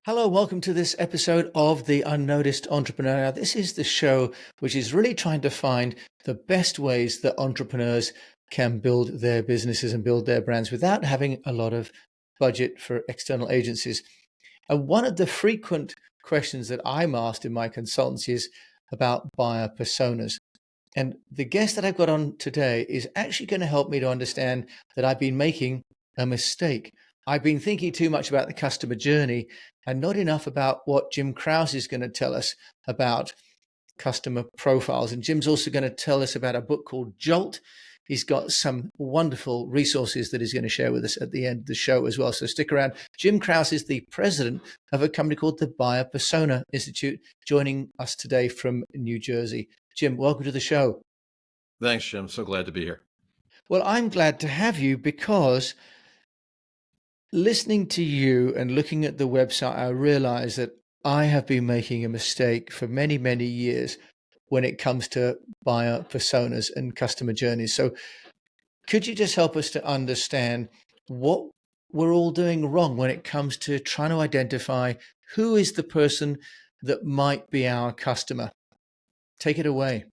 Hello, welcome to this episode of the Unnoticed Entrepreneur. Now, this is the show which is really trying to find the best ways that entrepreneurs can build their businesses and build their brands without having a lot of budget for external agencies. And one of the frequent questions that I'm asked in my consultancy is about buyer personas. And the guest that I've got on today is actually going to help me to understand that I've been making a mistake. I've been thinking too much about the customer journey and not enough about what Jim Kraus is going to tell us about customer profiles. And Jim's also going to tell us about a book called Jolt. He's got some wonderful resources that he's going to share with us at the end of the show as well. So stick around. Jim Kraus is the president of a company called the Buyer Persona Institute, joining us today from New Jersey. Jim, welcome to the show. Thanks, Jim. So glad to be here. Well, I'm glad to have you because listening to you and looking at the website, I realize that I have been making a mistake for many, many years when it comes to buyer personas and customer journeys. So could you just help us to understand what we're all doing wrong when it comes to trying to identify who is the person that might be our customer? Take it away.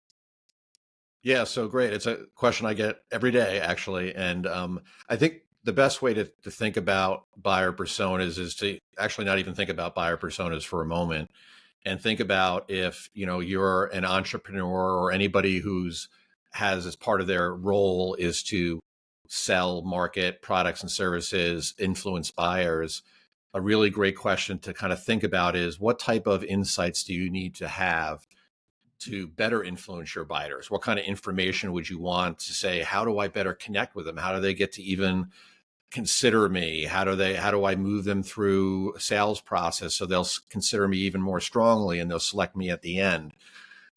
Yeah, so great. It's a question I get every day, actually. And I think the best way to think about buyer personas is to actually not even think about buyer personas for a moment and think about if, you're an entrepreneur or anybody who's has as part of their role is to sell, market products and services, influence buyers. A really great question to kind of think about is what type of insights do you need to have to better influence your buyers? What kind of information would you want to say, how do I better connect with them? How do they get to even consider me? How do I move them through a sales process so they'll consider me even more strongly and they'll select me at the end?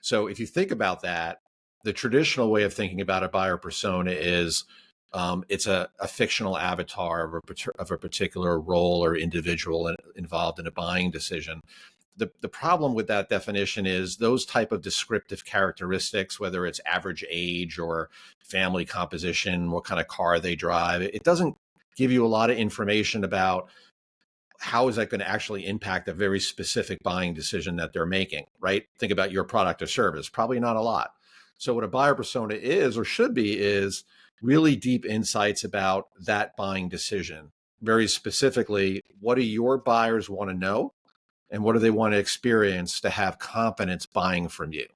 So if you think about that, the traditional way of thinking about a buyer persona is it's a fictional avatar of a particular role or individual involved in a buying decision. The problem with that definition is those type of descriptive characteristics, whether it's average age or family composition, what kind of car they drive, it doesn't give you a lot of information about how is that going to actually impact a very specific buying decision that they're making, right? Think about your product or service, probably not a lot. So what a buyer persona is or should be is really deep insights about that buying decision. Very specifically, what do your buyers want to know? And what do they want to experience to have confidence buying from you?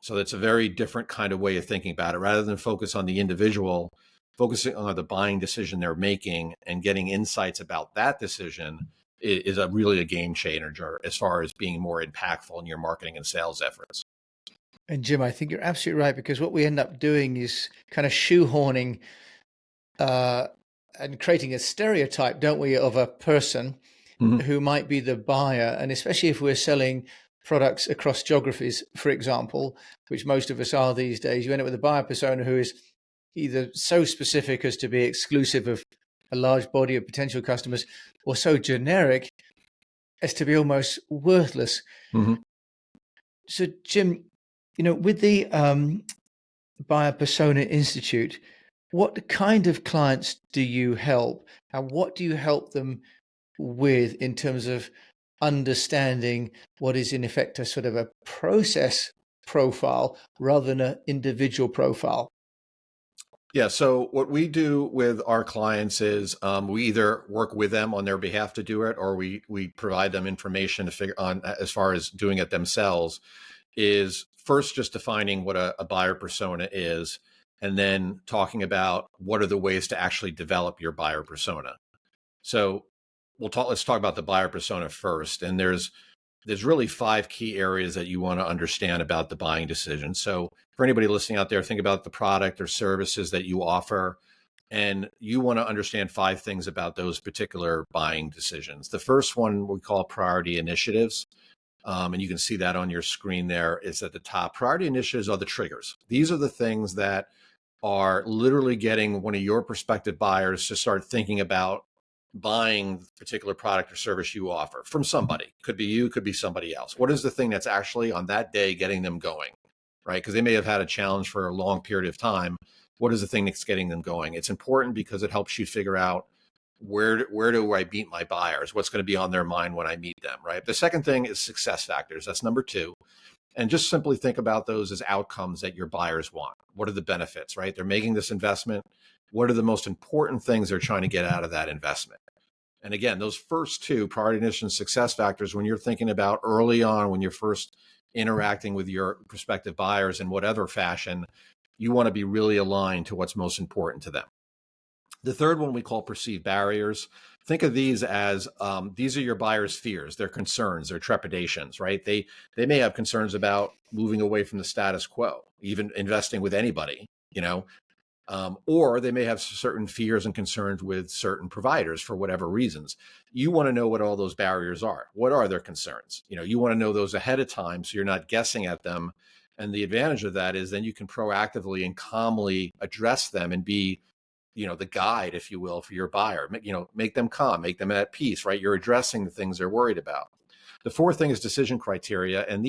So that's a very different kind of way of thinking about it. Rather than focus on the individual, focusing on the buying decision they're making and getting insights about that decision is really a game changer as far as being more impactful in your marketing and sales efforts. And Jim, I think you're absolutely right, because what we end up doing is kind of shoehorning and creating a stereotype, don't we, of a person who might be the buyer. And especially if we're selling products across geographies, for example, which most of us are these days, you end up with a buyer persona who is either so specific as to be exclusive of a large body of potential customers or so generic as to be almost worthless. Mm-hmm. So, Jim, with the Buyer Persona Institute, what kind of clients do you help, and what do you help them with in terms of understanding what is in effect a sort of a process profile rather than an individual profile? Yeah. So what we do with our clients is we either work with them on their behalf to do it, or we provide them information to figure on as far as doing it themselves. Is first just defining what a buyer persona is, and then talking about what are the ways to actually develop your buyer persona. So let's talk about the buyer persona first. And there's really 5 key areas that you want to understand about the buying decision. So for anybody listening out there, think about the product or services that you offer, and you want to understand 5 things about those particular buying decisions. The first one we call priority initiatives. And you can see that on your screen there is at the top. Priority initiatives are the triggers. These are the things that are literally getting one of your prospective buyers to start thinking about buying the particular product or service you offer from somebody. Could be you, could be somebody else. What is the thing that's actually on that day getting them going, right? Because they may have had a challenge for a long period of time. What is the thing that's getting them going? It's important because it helps you figure out where do I meet my buyers? What's going to be on their mind when I meet them, right? The second thing is success factors. That's number two. And just simply think about those as outcomes that your buyers want. What are the benefits, right? They're making this investment. What are the most important things they're trying to get out of that investment? And again, those first two, priority, initiative, and success factors, when you're thinking about early on, when you're first interacting with your prospective buyers in whatever fashion, you want to be really aligned to what's most important to them. The third one we call perceived barriers. Think of these as these are your buyers' fears, their concerns, their trepidations, right? They may have concerns about moving away from the status quo, even investing with anybody, or they may have certain fears and concerns with certain providers for whatever reasons. You want to know what all those barriers are. What are their concerns? You want to know those ahead of time so you're not guessing at them. And the advantage of that is then you can proactively and calmly address them and be the guide, if you will, for your buyer. Make them calm, make them at peace, right? You're addressing the things they're worried about. The fourth thing is decision criteria. And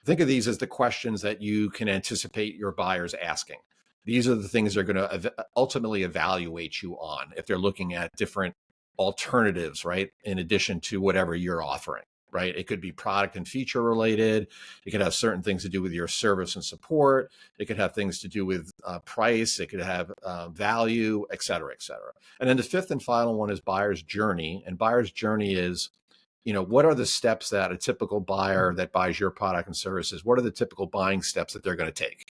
think of these as the questions that you can anticipate your buyers asking. These are the things they're going to ultimately evaluate you on if they're looking at different alternatives, right? In addition to whatever you're offering, right? It could be product and feature related. It could have certain things to do with your service and support. It could have things to do with price. It could have value, et cetera, et cetera. And then the fifth and final one is buyer's journey. And buyer's journey is, what are the steps that a typical buyer that buys your product and services, what are the typical buying steps that they're going to take,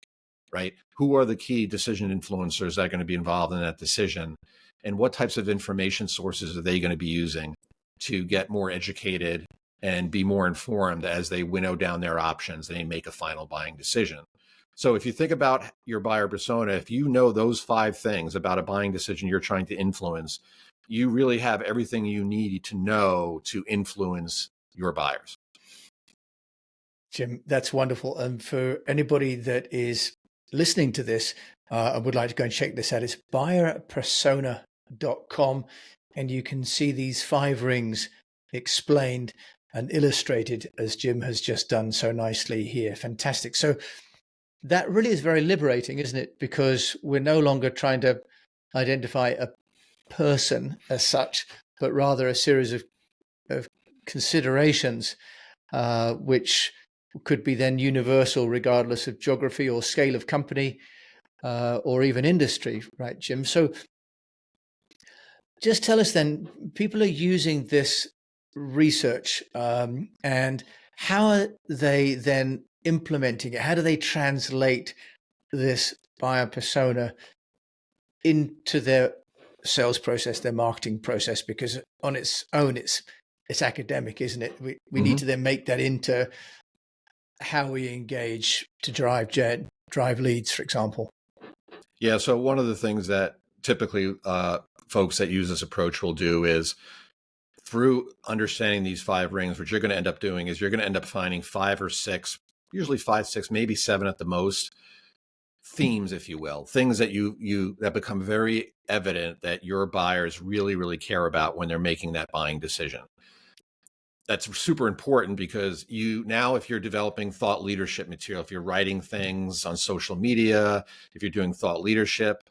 right? Who are the key decision influencers that are going to be involved in that decision? And what types of information sources are they going to be using to get more educated and be more informed as they winnow down their options and they make a final buying decision? So if you think about your buyer persona, if you know those 5 things about a buying decision you're trying to influence, you really have everything you need to know to influence your buyers. Jim, that's wonderful. And for anybody that is listening to this, I would like to go and check this out. It's buyerpersona.com, and you can see these 5 rings explained and illustrated as Jim has just done so nicely here. Fantastic. So that really is very liberating, isn't it? Because we're no longer trying to identify a person as such, but rather a series of considerations, which could be then universal regardless of geography or scale of company or even industry, right, Jim? So just tell us then, people are using this research and how are they then implementing it? How do they translate this buyer persona into their sales process, their marketing process? Because on its own, it's academic, isn't it? We need to then make that into how we engage to drive leads, for example. Yeah. So one of the things that typically folks that use this approach will do is, through understanding these 5 rings, what you're going to end up doing is you're going to end up finding 5 or 6, usually 5, 6, maybe 7 at the most, themes, if you will, things that that become very evident that your buyers really, really care about when they're making that buying decision. That's super important because if you're developing thought leadership material, if you're writing things on social media, if you're doing thought leadership,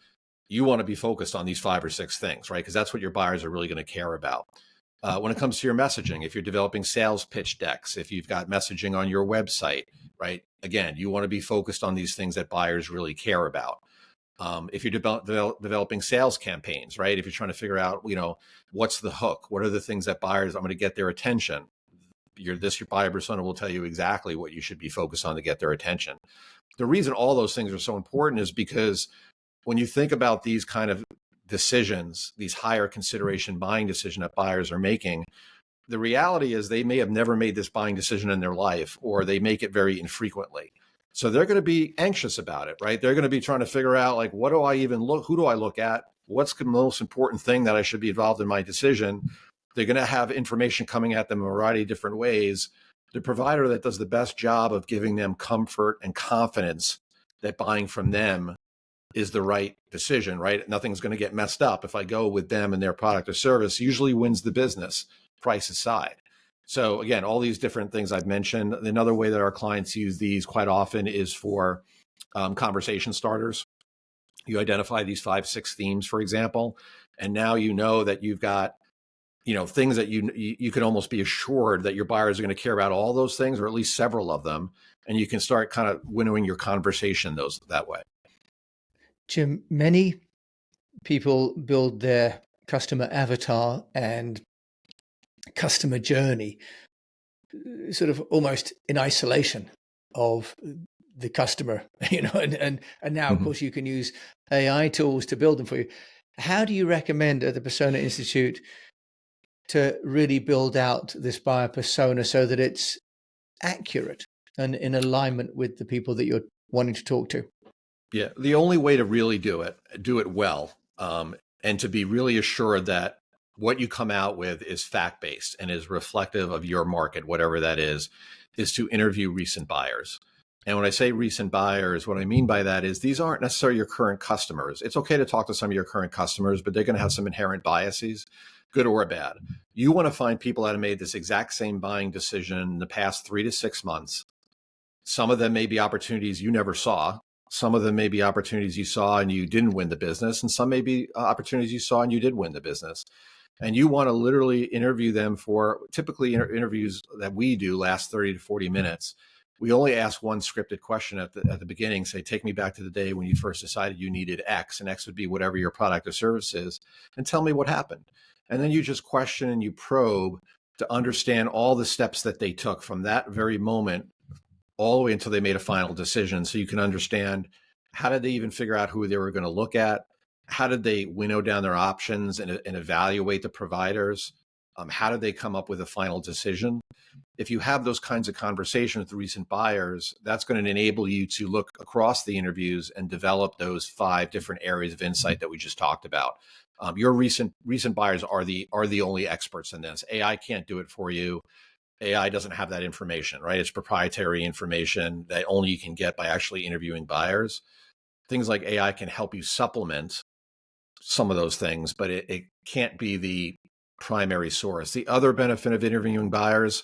you want to be focused on these 5 or 6 things, right? Because that's what your buyers are really going to care about. When it comes to your messaging, if you're developing sales pitch decks, if you've got messaging on your website, right? Again, you want to be focused on these things that buyers really care about. If you're developing sales campaigns, right? If you're trying to figure out, what's the hook? What are the things that buyers, I'm going to get their attention? Your buyer persona will tell you exactly what you should be focused on to get their attention. The reason all those things are so important is because when you think about these kind of decisions, these higher consideration buying decision that buyers are making, the reality is they may have never made this buying decision in their life, or they make it very infrequently. So they're going to be anxious about it, right? They're going to be trying to figure out, like, who do I look at? What's the most important thing that I should be involved in my decision? They're going to have information coming at them in a variety of different ways. The provider that does the best job of giving them comfort and confidence that buying from them is the right decision, right? Nothing's going to get messed up if I go with them and their product or service, usually wins the business, price aside. So again, all these different things I've mentioned. Another way that our clients use these quite often is for conversation starters. You identify these 5, 6 themes, for example, And now you know that you've got, things that you can almost be assured that your buyers are going to care about all those things, or at least several of them, and you can start kind of winnowing your conversation those that way. Jim, many people build their customer avatar and customer journey sort of almost in isolation of the customer, and now of Mhm. course you can use AI tools to build them for you. How do you recommend at the Persona Institute to really build out this buyer persona so that it's accurate and in alignment with the people that you're wanting to talk to? Yeah, the only way to really do it well, and to be really assured that what you come out with is fact based and is reflective of your market, whatever that is to interview recent buyers. And when I say recent buyers, what I mean by that is these aren't necessarily your current customers. It's okay to talk to some of your current customers, but they're going to have some inherent biases, good or bad. You want to find people that have made this exact same buying decision in the past 3 to 6 months. Some of them may be opportunities you never saw. Some of them may be opportunities you saw and you didn't win the business. And some may be opportunities you saw and you did win the business. And you want to literally interview them for typically interviews that we do last 30 to 40 minutes. We only ask one scripted question at the beginning, say, take me back to the day when you first decided you needed X, and X would be whatever your product or service is, and tell me what happened. And then you just question and you probe to understand all the steps that they took from that very moment all the way until they made a final decision. So you can understand, how did they even figure out who they were going to look at? How did they winnow down their options and evaluate the providers? How did they come up with a final decision? If you have those kinds of conversations with recent buyers, that's going to enable you to look across the interviews and develop those 5 different areas of insight that we just talked about. Your recent buyers are the only experts in this. AI can't do it for you. AI doesn't have that information, right? It's proprietary information that only you can get by actually interviewing buyers. Things like AI can help you supplement some of those things, but it can't be the primary source. The other benefit of interviewing buyers,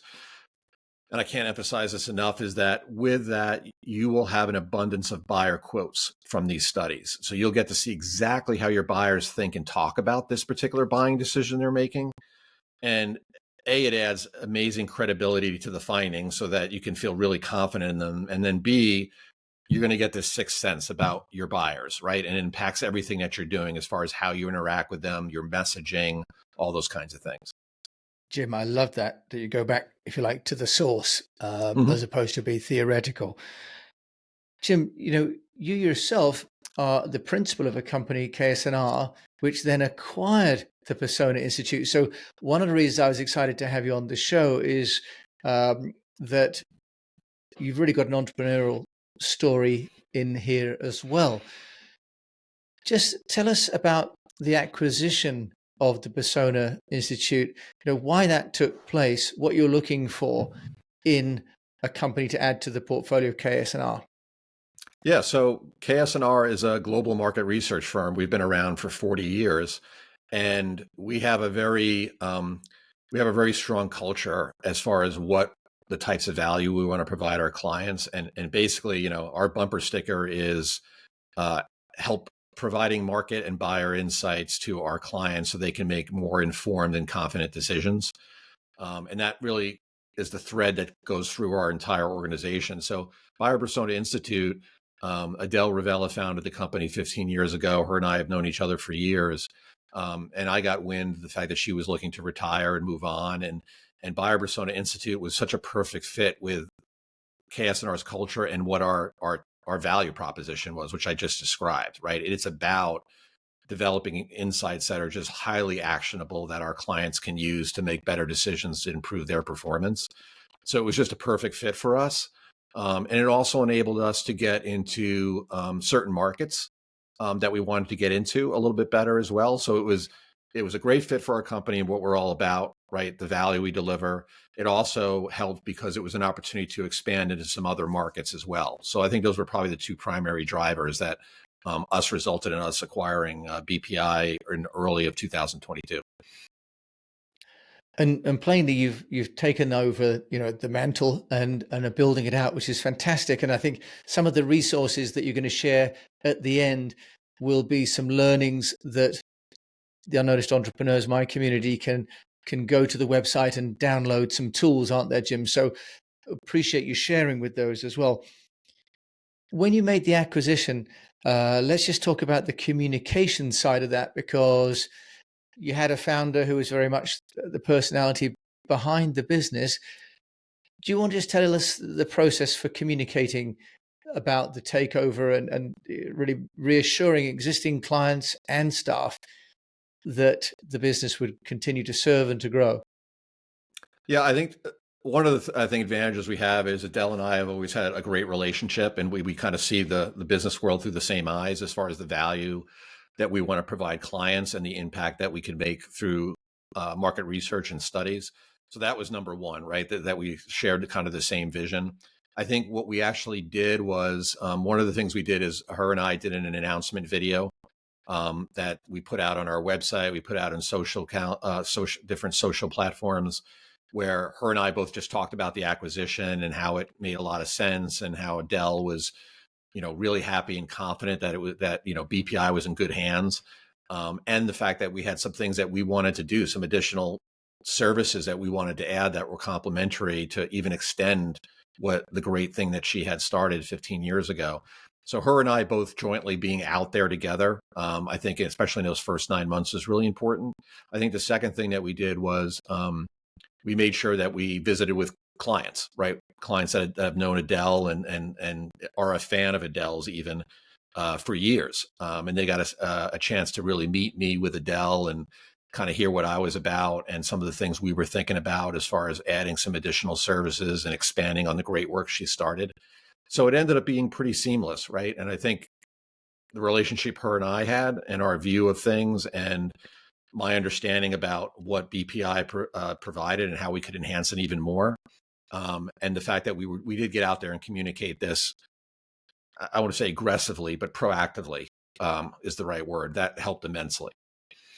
and I can't emphasize this enough, is that with that, you will have an abundance of buyer quotes from these studies. So you'll get to see exactly how your buyers think and talk about this particular buying decision they're making. And it adds amazing credibility to the findings so that you can feel really confident in them. And then B, you're going to get this sixth sense about your buyers, right? And it impacts everything that you're doing as far as how you interact with them, your messaging, all those kinds of things. Jim, I love that you go back, if you like, to the source, Mm-hmm. as opposed to be theoretical. Jim, you yourself are the principal of a company, KSNR, which then acquired the Persona Institute. So one of the reasons I was excited to have you on the show is that you've really got an entrepreneurial story in here as well. Just tell us about the acquisition of the Persona Institute, why that took place, what you're looking for in a company to add to the portfolio of KSNR. Yeah, so KSNR is a global market research firm. We've been around for 40 years, and we have a very strong culture as far as what the types of value we want to provide our clients. And basically, our bumper sticker is uh, help providing market and buyer insights to our clients so they can make more informed and confident decisions. And that really is the thread that goes through our entire organization. So Buyer Persona Institute, Adele Ravella founded the company 15 years ago. Her and I have known each other for years. And I got wind of the fact that she was looking to retire and move on. And Buyer Persona Institute was such a perfect fit with KSNR's culture and what our value proposition was, which I just described, right? It's about developing insights that are just highly actionable that our clients can use to make better decisions to improve their performance. So it was just a perfect fit for us. And it also enabled us to get into certain markets that we wanted to get into a little bit better as well. So it was a great fit for our company and what we're all about, right? The value we deliver. It also helped because it was an opportunity to expand into some other markets as well. So I think those were probably the 2 primary drivers that us resulted in us acquiring BPI in early of 2022. And plainly, you've taken over, the mantle and are building it out, which is fantastic. And I think some of the resources that you're going to share at the end will be some learnings that the Unnoticed Entrepreneurs, my community, can go to the website and download some tools, aren't there, Jim? So appreciate you sharing with those as well. When you made the acquisition, let's just talk about the communication side of that, because you had a founder who was very much the personality behind the business. Do you want to just tell us the process for communicating about the takeover and really reassuring existing clients and staff that the business would continue to serve and to grow? Yeah, I think one of the I think advantages we have is Adele and I have always had a great relationship, and we kind of see the business world through the same eyes as far as the value that we want to provide clients and the impact that we can make through market research and studies. So that was number one, right? That we shared kind of the same vision. I think what we actually did was one of the things we did is her and I did an announcement video that we put out on our website. We put out on different social platforms, where her and I both just talked about the acquisition and how it made a lot of sense, and how Adele was, really happy and confident that BPI was in good hands, and the fact that we had some things that we wanted to do, some additional services that we wanted to add that were complementary to even extend what the great thing that she had started 15 years ago. So her and I both jointly being out there together, I think, especially in those first 9 months, is really important. I think the second thing that we did was we made sure that we visited with clients, right? Clients that have known Adele and are a fan of Adele's even for years. And they got a chance to really meet me with Adele and kind of hear what I was about and some of the things we were thinking about as far as adding some additional services and expanding on the great work she started. So it ended up being pretty seamless, right? And I think the relationship her and I had and our view of things and my understanding about what BPI provided and how we could enhance it even more, and the fact that we did get out there and communicate this, I want to say aggressively, but proactively is the right word. That helped immensely.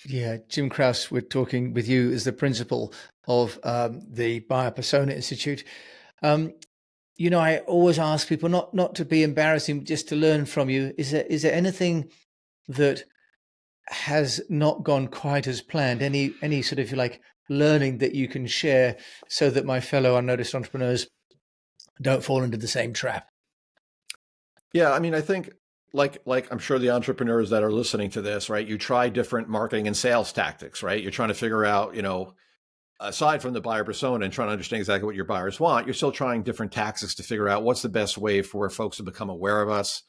Yeah, Jim Kraus, we're talking with you as the principal of the Buyer Persona Institute. I always ask people not to be embarrassing, just to learn from you. Is there anything that has not gone quite as planned? Any sort of learning that you can share so that my fellow unnoticed entrepreneurs don't fall into the same trap? Yeah, I mean, I think like I'm sure the entrepreneurs that are listening to this, right? You try different marketing and sales tactics, right? You're trying to figure out, aside from the buyer persona and trying to understand exactly what your buyers want, you're still trying different tactics to figure out what's the best way for folks to become aware of us,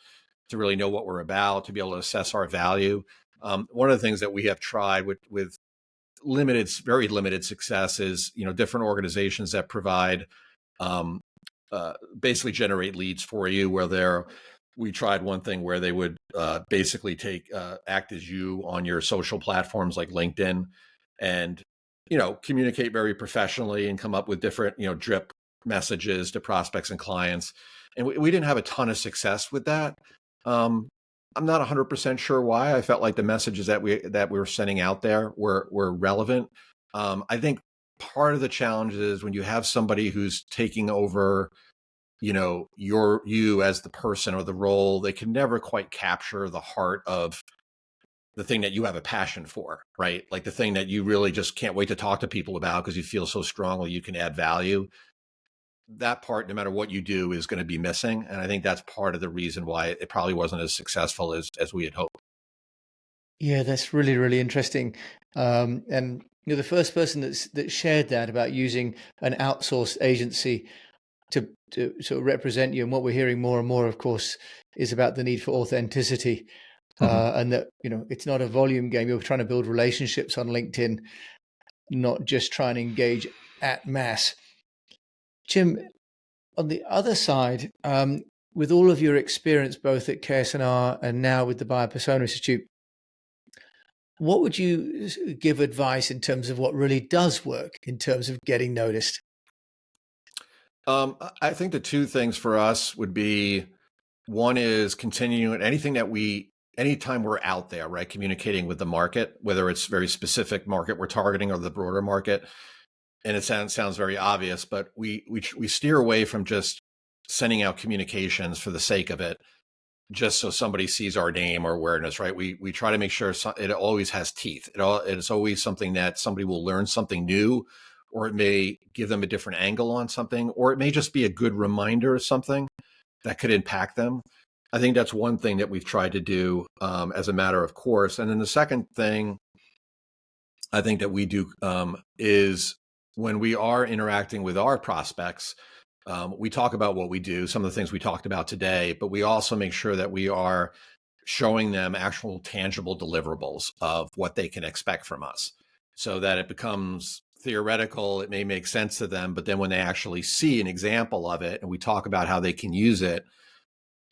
to really know what we're about, to be able to assess our value. One of the things that we have tried with very limited success is, different organizations that provide um, basically generate leads for you, we tried one thing where they would basically act as you on your social platforms like LinkedIn, and communicate very professionally and come up with different drip messages to prospects and clients. And we didn't have a ton of success with that. I'm not 100% sure why. I felt like the messages that we were sending out there were relevant. I think part of the challenge is when you have somebody who's taking over you as the person or the role, they can never quite capture the heart of the thing that you have a passion for, right? Like the thing that you really just can't wait to talk to people about because you feel so strongly you can add value. That part, no matter what you do, is going to be missing. And I think that's part of the reason why it probably wasn't as successful as we had hoped. Yeah, that's really, really interesting. And you're the first person that shared that about using an outsourced agency to sort of represent you. And what we're hearing more and more, of course, is about the need for authenticity, Mhm. and that it's not a volume game. You're trying to build relationships on LinkedIn, not just try and engage at mass. Jim, on the other side, with all of your experience both at KSNR and now with the Buyer Persona Institute, what would you give advice in terms of what really does work in terms of getting noticed? I think the two things for us would be, one is continuing anytime we're out there, right, communicating with the market, whether it's very specific market we're targeting or the broader market. And it sounds very obvious, but we steer away from just sending out communications for the sake of it. just so somebody sees our name or awareness, right? We try to make sure it always has teeth. It's always something that somebody will learn something new, or it may give them a different angle on something, or it may just be a good reminder of something that could impact them. I think that's one thing that we've tried to do as a matter of course. And then the second thing I think that we do is when we are interacting with our prospects, we talk about what we do, some of the things we talked about today, but we also make sure that we are showing them actual tangible deliverables of what they can expect from us so that it becomes theoretical. It may make sense to them, but then when they actually see an example of it and we talk about how they can use it,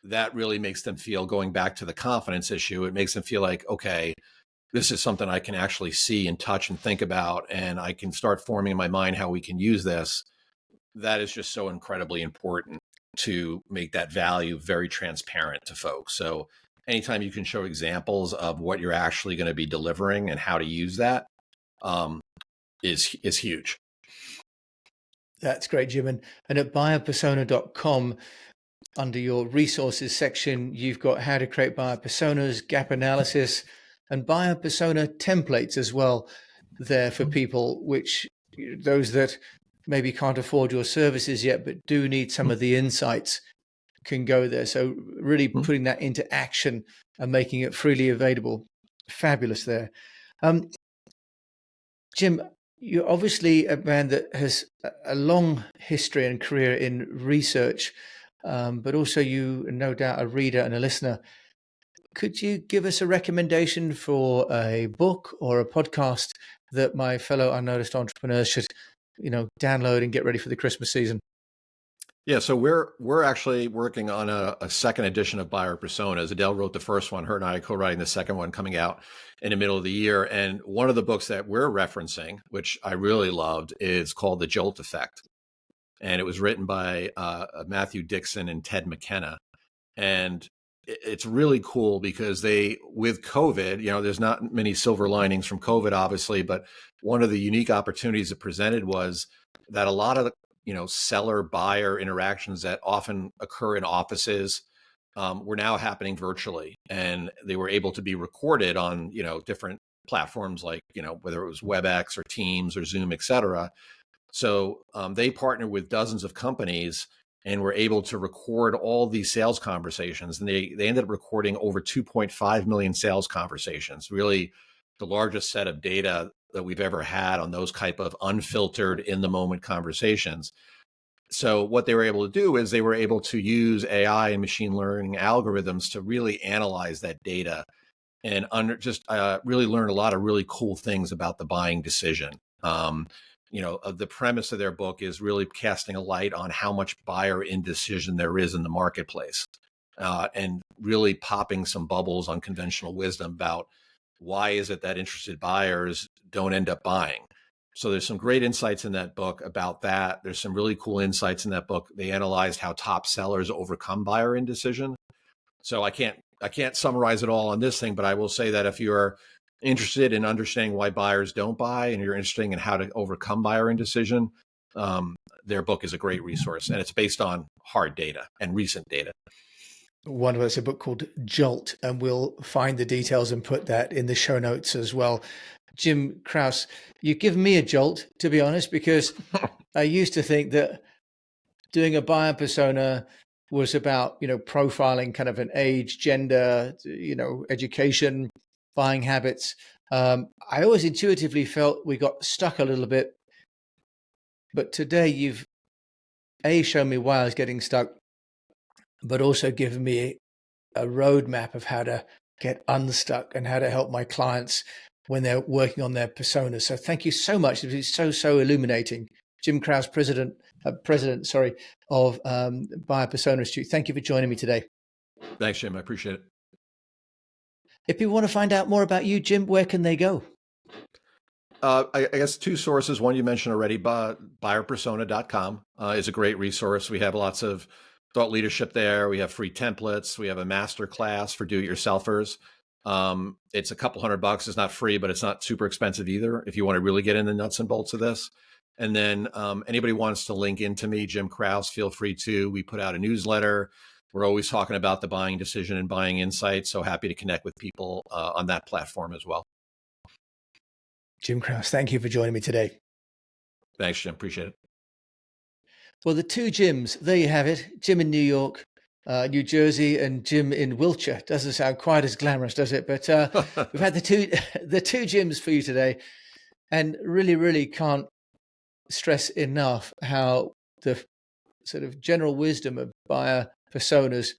that really makes them feel, going back to the confidence issue, it makes them feel like, okay, this is something I can actually see and touch and think about, and I can start forming in my mind how we can use this. That is just so incredibly important to make that value very transparent to folks. So anytime you can show examples of what you're actually going to be delivering and how to use that is huge. That's great, Jim. And at buyerpersona.com, under your resources section, you've got how to create buyer personas, gap analysis, and buyer persona templates as well there for people, which those that maybe can't afford your services yet, but do need some of the insights can go there. So really putting that into action and making it freely available. Fabulous there. Jim, you're obviously a man that has a long history and career in research, but also you, no doubt, a reader and a listener. Could you give us a recommendation for a book or a podcast that my fellow unnoticed entrepreneurs should, download and get ready for the Christmas season? Yeah, so we're actually working on a second edition of Buyer Personas. Adele wrote the first one. Her and I are co-writing the second one, coming out in the middle of the year. And one of the books that we're referencing, which I really loved, is called The Jolt Effect. And it was written by Matthew Dixon and Ted McKenna. And it's really cool because with COVID, there's not many silver linings from COVID, obviously, but one of the unique opportunities it presented was that a lot of the seller buyer interactions that often occur in offices were now happening virtually, and they were able to be recorded on different platforms like whether it was WebEx or Teams or Zoom, etc. So they partnered with dozens of companies and were able to record all these sales conversations, and they ended up recording over 2.5 million sales conversations, really the largest set of data that we've ever had on those type of unfiltered in the moment conversations. So what they were able to do is they were able to use AI and machine learning algorithms to really analyze that data and really learn a lot of really cool things about the buying decision. The premise of their book is really casting a light on how much buyer indecision there is in the marketplace, and really popping some bubbles on conventional wisdom about why is it that interested buyers don't end up buying. So there's some great insights in that book about that. There's some really cool insights in that book. They analyzed how top sellers overcome buyer indecision. So I can't summarize it all on this thing, but I will say that if you're interested in understanding why buyers don't buy and you're interested in how to overcome buyer indecision, their book is a great resource, and it's based on hard data and recent data. Wonderful. It's a book called Jolt, and we'll find the details and put that in the show notes as well. Jim Kraus, you've given me a jolt, to be honest, because I used to think that doing a buyer persona was about, profiling kind of an age, gender, education, buying habits. I always intuitively felt we got stuck a little bit, but today you've shown me why I was getting stuck, but also given me a roadmap of how to get unstuck and how to help my clients when they're working on their personas. So thank you so much. It was so illuminating. Jim Kraus, president of Buyer Persona Institute. Thank you for joining me today. Thanks, Jim. I appreciate it. If people want to find out more about you, Jim, where can they go? I guess two sources. One you mentioned already, buyerpersona.com is a great resource. We have lots of thought leadership there. We have free templates. We have a master class for do-it-yourselfers. It's a couple $100. It's not free, but it's not super expensive either if you want to really get in the nuts and bolts of this. And then anybody wants to link into me, Jim Kraus, feel free to. We put out a newsletter We're always talking about the buying decision and buying insights. So happy to connect with people on that platform as well. Jim Kraus, thank you for joining me today. Thanks, Jim. Appreciate it. Well, the two Jims, there you have it. Jim in New York, New Jersey, and Jim in Wiltshire. Doesn't sound quite as glamorous, does it? But we've had the two Jims for you today, and really can't stress enough how the sort of general wisdom of buyer personas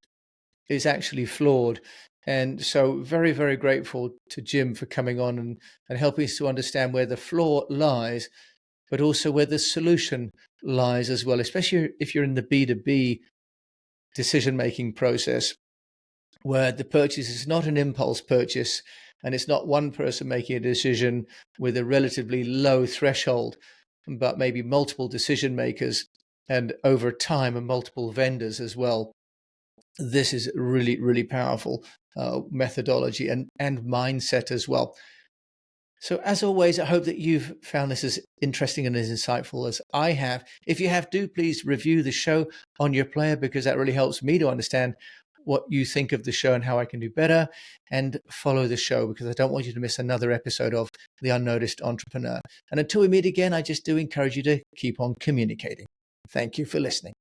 is actually flawed. And so very grateful to Jim for coming on and helping us to understand where the flaw lies, but also where the solution lies as well, especially if you're in the B2B decision-making process, where the purchase is not an impulse purchase and it's not one person making a decision with a relatively low threshold, but maybe multiple decision makers and over time and multiple vendors as well. This is really powerful methodology and mindset as well. So as always, I hope that you've found this as interesting and as insightful as I have. If you have, do please review the show on your player, because that really helps me to understand what you think of the show and how I can do better, and follow the show because I don't want you to miss another episode of The Unnoticed Entrepreneur. And until we meet again, I just do encourage you to keep on communicating. Thank you for listening.